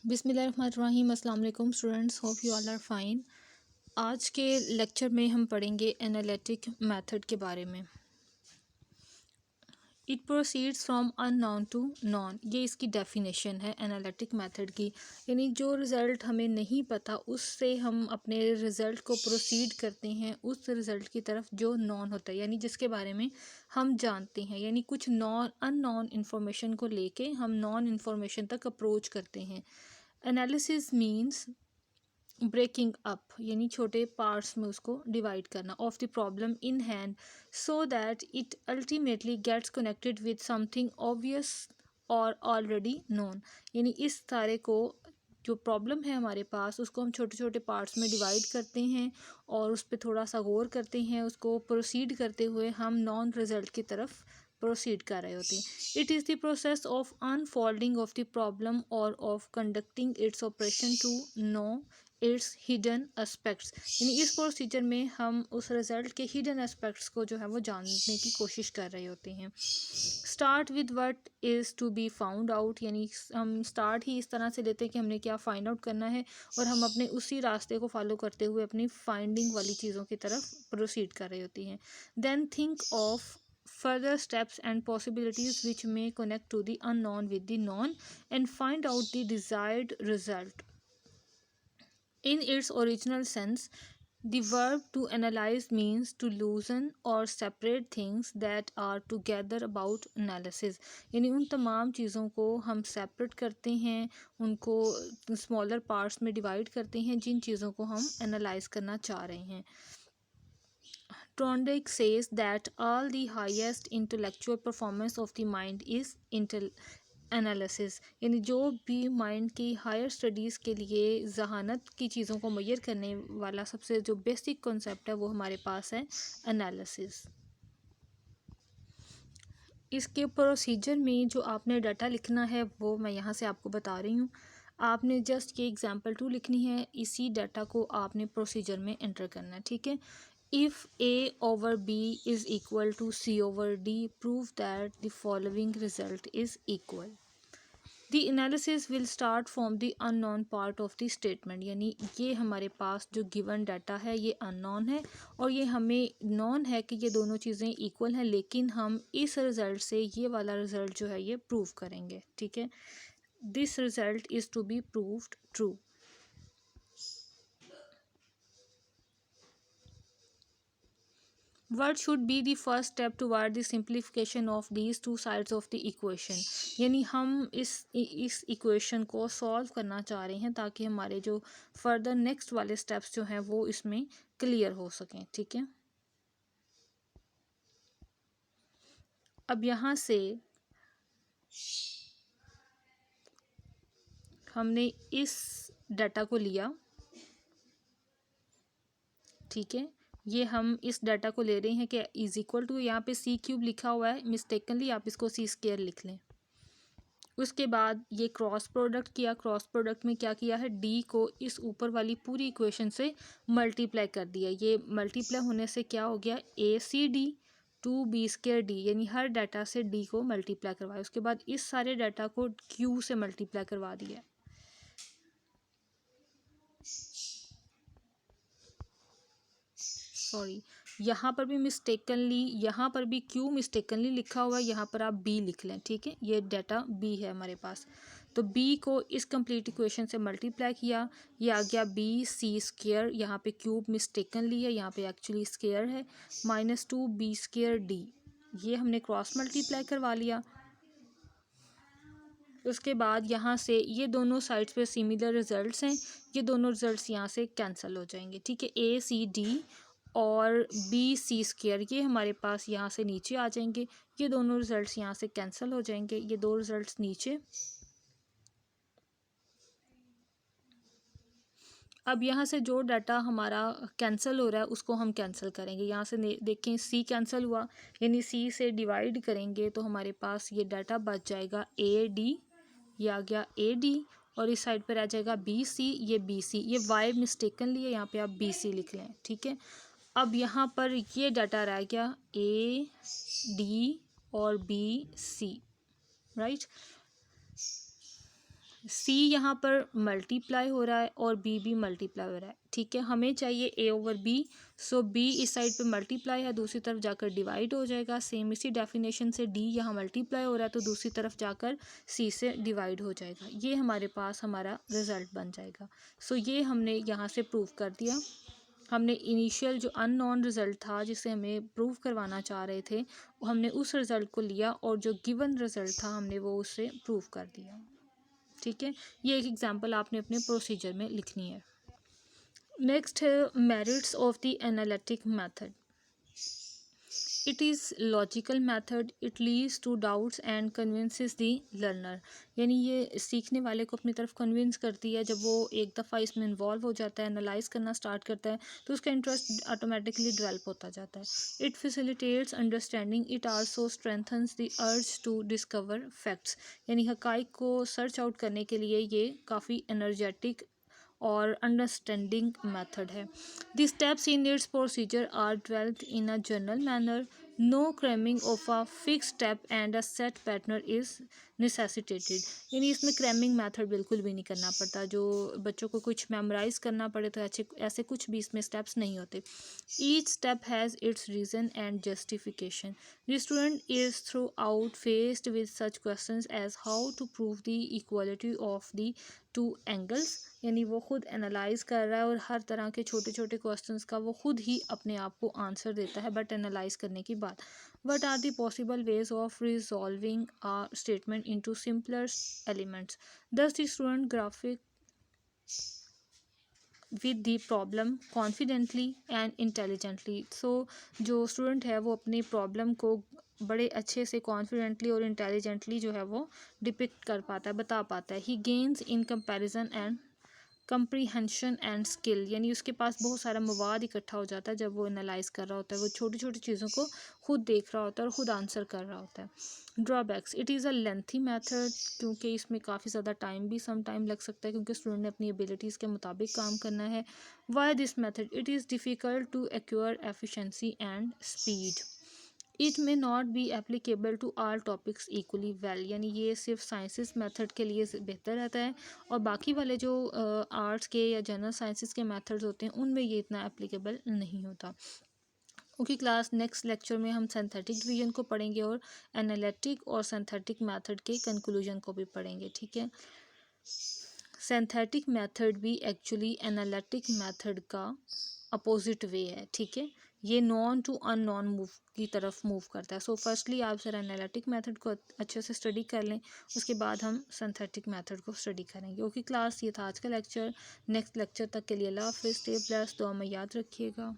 बिस्मिल्लाहिर्रहमानिर्रहीम। अस्सलाम वालेकुम students, hope you all are fine. आज के लेक्चर में हम पढ़ेंगे एनालिटिक मेथड के बारे में। It proceeds from unknown to known, ये इसकी डेफिनेशन है एनालिटिक मेथड की। यानी जो रिज़ल्ट हमें नहीं पता उससे हम अपने रिज़ल्ट को प्रोसीड करते हैं उस रिज़ल्ट की तरफ जो नॉन होता है, यानी जिसके बारे में हम जानते हैं। यानी कुछ अननोन इन्फॉर्मेशन को लेके हम नॉन इन्फॉर्मेशन तक अप्रोच करते हैं। एनालिसिस मीन्स ब्रेकिंग अप, यानी छोटे पार्ट्स में उसको डिवाइड करना of the problem in hand so that it ultimately gets connected with something obvious or already known. यानी इस सारे को जो प्रॉब्लम है हमारे पास उसको हम छोटे छोटे पार्ट्स में डिवाइड करते हैं और उस पर थोड़ा सा गौर करते हैं। उसको प्रोसीड करते हुए हम नॉन रिजल्ट की तरफ प्रोसीड कर रहे होते हैं। It is the process of unfolding of the problem or of conducting its operation to know its hidden aspects. यानी इस प्रोसीजर में हम उस रिज़ल्ट के हिडन एस्पेक्ट्स को जो है वो जानने की कोशिश कर रहे होते हैं। Start with what is to be found out, यानी हम स्टार्ट ही इस तरह से लेते हैं कि हमने क्या फाइंड आउट करना है और हम अपने उसी रास्ते को फॉलो करते हुए अपनी फाइंडिंग वाली चीज़ों की तरफ प्रोसीड कर रहे होती हैं। Then think of further steps and possibilities which may connect to the unknown with the known and find out the desired result. In its original sense, the verb to analyze means to loosen or separate things that are together about analysis. यानी उन तमाम चीज़ों को हम separate करते हैं, उनको smaller parts में डिवाइड करते हैं जिन चीज़ों को हम एनालाइज करना चाह रहे हैं। Trondike says that all the highest intellectual performance of the mind is analysis. यानी जो भी माइंड की हायर स्टडीज़ के लिए जहानत की चीज़ों को मैयर करने वाला सबसे जो बेसिक कॉन्सेप्ट है वो हमारे पास है एनालिसिस। इसके प्रोसीजर में जो आपने डाटा लिखना है वो मैं यहाँ से आपको बता रही हूँ। आपने जस्ट ये एग्जांपल 2 लिखनी है, इसी डाटा को आपने प्रोसीजर में एंटर करना है, ठीक है। If A over B is equal to C over D, prove that the following result is equal. The analysis will start from the unknown part of the statement। यानी ये हमारे पास जो गिवन डाटा है ये अननोन है और ये हमें नॉन है कि ये दोनों चीज़ें इक्वल हैं, लेकिन हम इस रिज़ल्ट से ये वाला रिज़ल्ट जो है ये प्रूव करेंगे, ठीक है। This result is to be proved true. What should be the first step toward the simplification of these two sides of the equation? यानी हम इस इक्वेशन को सॉल्व करना चाह रहे हैं ताकि हमारे जो फर्दर नेक्स्ट वाले स्टेप्स जो हैं वो इसमें क्लियर हो सकें, ठीक है। अब यहाँ से हमने इस डाटा को लिया, ठीक है। ये हम इस डाटा को ले रहे हैं कि इज इक्वल टू, यहाँ पे सी क्यूब लिखा हुआ है, मिस्टेकनली आप इसको सी स्क्वायर लिख लें। उसके बाद ये क्रॉस प्रोडक्ट किया, क्रॉस प्रोडक्ट में क्या किया है, डी को इस ऊपर वाली पूरी इक्वेशन से मल्टीप्लाई कर दिया। ये मल्टीप्लाई होने से क्या हो गया, A C D two B square D, यानी हर डाटा से डी को मल्टीप्लाई करवाया। उसके बाद इस सारे डाटा को क्यू से मल्टीप्लाई करवा दिया। सॉरी, यहाँ पर भी मिस्टेकनली, यहाँ पर भी क्यू मिस्टेकनली लिखा हुआ है, यहाँ पर आप बी लिख लें, ठीक है। ये डाटा बी है हमारे पास, तो बी को इस कंप्लीट इक्वेशन से मल्टीप्लाई किया, ये आ गया बी सी स्क्वायर। यहाँ पे क्यूब मिस्टेकनली है, यहाँ पे एक्चुअली स्क्वायर है, -2 बी स्क्वायर डी। ये हमने क्रॉस मल्टीप्लाई करवा लिया। उसके बाद यहाँ से ये दोनों साइड्स पे सिमिलर रिजल्ट्स हैं, ये दोनों रिजल्ट्स यहाँ से कैंसिल हो जाएंगे, ठीक है। ए सी डी और बी सी स्क्वायर ये हमारे पास यहाँ से नीचे आ जाएंगे, ये दोनों रिजल्ट्स यहाँ से कैंसिल हो जाएंगे, ये दो रिजल्ट्स नीचे। अब यहाँ से जो डाटा हमारा कैंसिल हो रहा है उसको हम कैंसिल करेंगे। यहाँ से देखें सी कैंसिल हुआ, यानी सी से डिवाइड करेंगे तो हमारे पास ये डाटा बच जाएगा ए डी, ये आ गया ए डी, और इस साइड पर आ जाएगा बी सी, ये बी सी, ये वाई मिस्टेकनली है, यहाँ पे आप बी सी लिख लें, ठीक है। अब यहाँ पर ये डाटा रह गया ए डी और बी सी, राइट। सी यहाँ पर मल्टीप्लाई हो रहा है और बी भी मल्टीप्लाई हो रहा है, ठीक है। हमें चाहिए ए ओवर बी, सो बी इस साइड पे मल्टीप्लाई है, दूसरी तरफ जाकर डिवाइड हो जाएगा। सेम इसी डेफिनेशन से डी यहाँ मल्टीप्लाई हो रहा है तो दूसरी तरफ जाकर सी से डिवाइड हो जाएगा। ये हमारे पास हमारा रिज़ल्ट बन जाएगा। सो ये हमने यहाँ से प्रूव कर दिया। हमने इनिशियल जो अननोन रिज़ल्ट था जिसे हमें प्रूव करवाना चाह रहे थे, वो हमने उस रिज़ल्ट को लिया और जो गिवन रिज़ल्ट था हमने वो उससे प्रूव कर दिया, ठीक है। ये एक एग्जांपल आपने अपने प्रोसीजर में लिखनी है। नेक्स्ट है merits of the analytic method. It is logical method, it leads to doubts and convinces the learner. यानी ये सीखने वाले को अपनी तरफ कन्विंस करती है। जब वो एक दफ़ा इसमें इन्वॉल्व हो जाता है, एनालाइज करना स्टार्ट करता है, तो उसका इंटरेस्ट ऑटोमेटिकली डेवलप होता जाता है। It facilitates understanding, it also strengthens the urge to discover facts. यानी हकाइक को सर्च आउट करने के लिए ये काफ़ी एनर्जेटिक और अंडरस्टैंडिंग मेथड है। The steps in its procedure are developed in a general manner, no cramming of a fix step and a set pattern is necessitated. यानी इसमें क्रैमिंग मेथड बिल्कुल भी नहीं करना पड़ता। जो बच्चों को कुछ मेमोराइज करना पड़े तो ऐसे कुछ भी इसमें स्टेप्स नहीं होते। Each step has its reason and justification. The student is throughout faced with such questions as how to prove the equality of the two angles. यानी वो खुद एनालाइज कर रहा है और हर तरह के छोटे छोटे क्वेश्चंस का वो खुद ही अपने आप को आंसर देता है बट एनालाइज करने की बात। What are the possible ways of resolving a statement into simpler elements. Thus the student grapple with the problem confidently and intelligently. So जो स्टूडेंट है वो अपनी प्रॉब्लम को बड़े अच्छे से कॉन्फिडेंटली और इंटेलिजेंटली जो है वो डिपिक्ट कर पाता है, बता पाता है। ही gains in comparison and comprehension and skill. यानी उसके पास बहुत सारा मवाद इकट्ठा हो जाता है जब वो एनालाइज कर रहा होता है, वो छोटी छोटी चीज़ों को खुद देख रहा होता है और ख़ुद आंसर कर रहा होता है। Drawbacks, it is a lengthy method, क्योंकि इसमें काफ़ी ज़्यादा टाइम भी सम टाइम लग सकता है क्योंकि स्टूडेंट ने अपनी एबिलिटीज़ के मुताबिक काम करना है। Why this method, it is difficult to acquire efficiency and speed. It may not be applicable to all topics equally well. यानी ये सिर्फ साइंसेस मेथड के लिए बेहतर रहता है और बाकी वाले जो आर्ट्स के या जनरल साइंसेस के मेथड्स होते हैं उनमें ये इतना एप्लीकेबल नहीं होता। ओके क्लास, नेक्स्ट लेक्चर में हम सिंथेटिक डिवीजन को पढ़ेंगे और एनालिटिक और सिंथेटिक मेथड के कंक्लूजन को भी पढ़ेंगे, ठीक है। सिंथेटिक मेथड भी एक्चुअली एनालिटिक मेथड का अपोजिट वे है, ठीक है। ये नॉन टू अननोन मूव की तरफ मूव करता है। सो फर्स्टली आप ज़रा एनालिटिक मेथड को अच्छे से स्टडी कर लें, उसके बाद हम सिंथेटिक मेथड को स्टडी करेंगे। ओके क्लास, ये था आज का लेक्चर। नेक्स्ट लेक्चर तक के लिए अल्लाह हाफिज़, स्टे ब्लेस्ड, दुआ में याद रखिएगा।